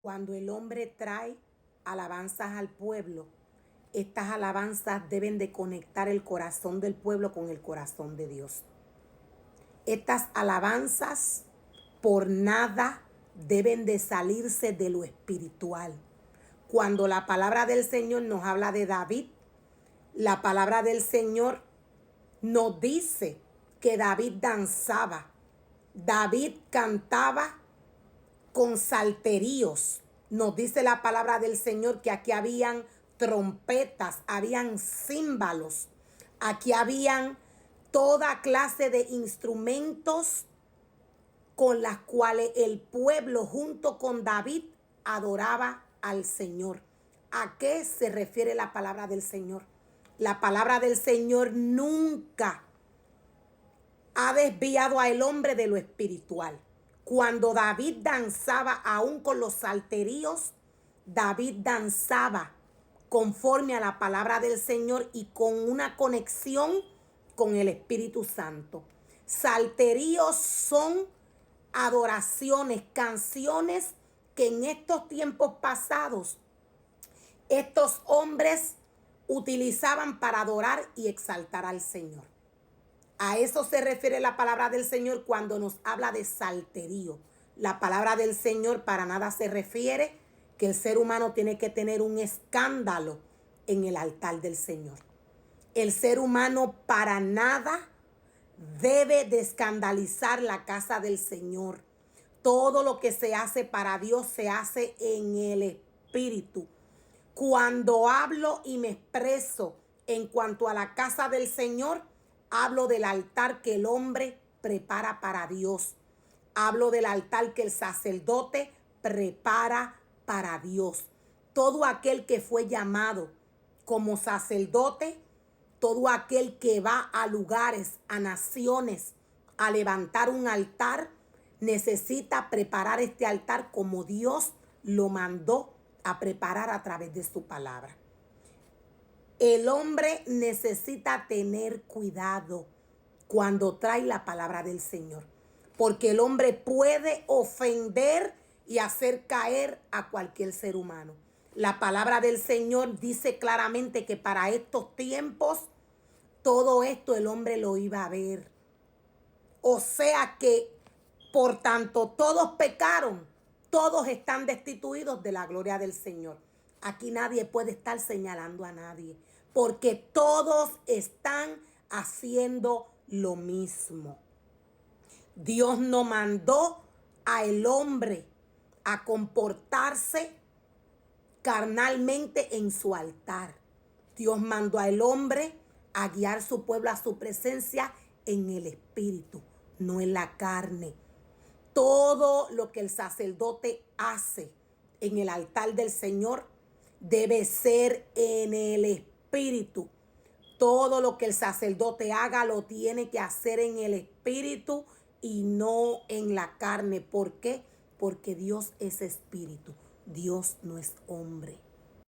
Cuando el hombre trae alabanzas al pueblo, estas alabanzas deben de conectar el corazón del pueblo con el corazón de Dios. Estas alabanzas por nada deben de salirse de lo espiritual. Cuando la palabra del Señor nos habla de David, la palabra del Señor nos dice que David danzaba, David cantaba con salterios. Nos dice la palabra del Señor que aquí habían trompetas, habían címbalos, aquí habían toda clase de instrumentos con las cuales el pueblo junto con David adoraba al Señor. ¿A qué se refiere la palabra del Señor? La palabra del Señor nunca ha desviado al hombre de lo espiritual. Cuando David danzaba aún con los salterios, David danzaba conforme a la palabra del Señor y con una conexión con el Espíritu Santo. Salterios son adoraciones, canciones que en estos tiempos pasados estos hombres utilizaban para adorar y exaltar al Señor. A eso se refiere la palabra del Señor cuando nos habla de salterio. La palabra del Señor para nada se refiere que el ser humano tiene que tener un escándalo en el altar del Señor. El ser humano para nada debe de escandalizar la casa del Señor. Todo lo que se hace para Dios se hace en el Espíritu. Cuando hablo y me expreso en cuanto a la casa del Señor, hablo del altar que el hombre prepara para Dios. Hablo del altar que el sacerdote prepara para Dios. Todo aquel que fue llamado como sacerdote, todo aquel que va a lugares, a naciones, a levantar un altar, necesita preparar este altar como Dios lo mandó a preparar a través de su palabra. El hombre necesita tener cuidado cuando trae la palabra del Señor, porque el hombre puede ofender y hacer caer a cualquier ser humano. La palabra del Señor dice claramente que para estos tiempos todo esto el hombre lo iba a ver. O sea que, por tanto, todos pecaron, todos están destituidos de la gloria del Señor. Aquí nadie puede estar señalando a nadie, porque todos están haciendo lo mismo. Dios no mandó al hombre a comportarse carnalmente en su altar. Dios mandó al hombre a guiar su pueblo a su presencia en el espíritu, no en la carne. Todo lo que el sacerdote hace en el altar del Señor debe ser en el espíritu. Todo lo que el sacerdote haga lo tiene que hacer en el espíritu y no en la carne. ¿Por qué? Porque Dios es espíritu. Dios no es hombre.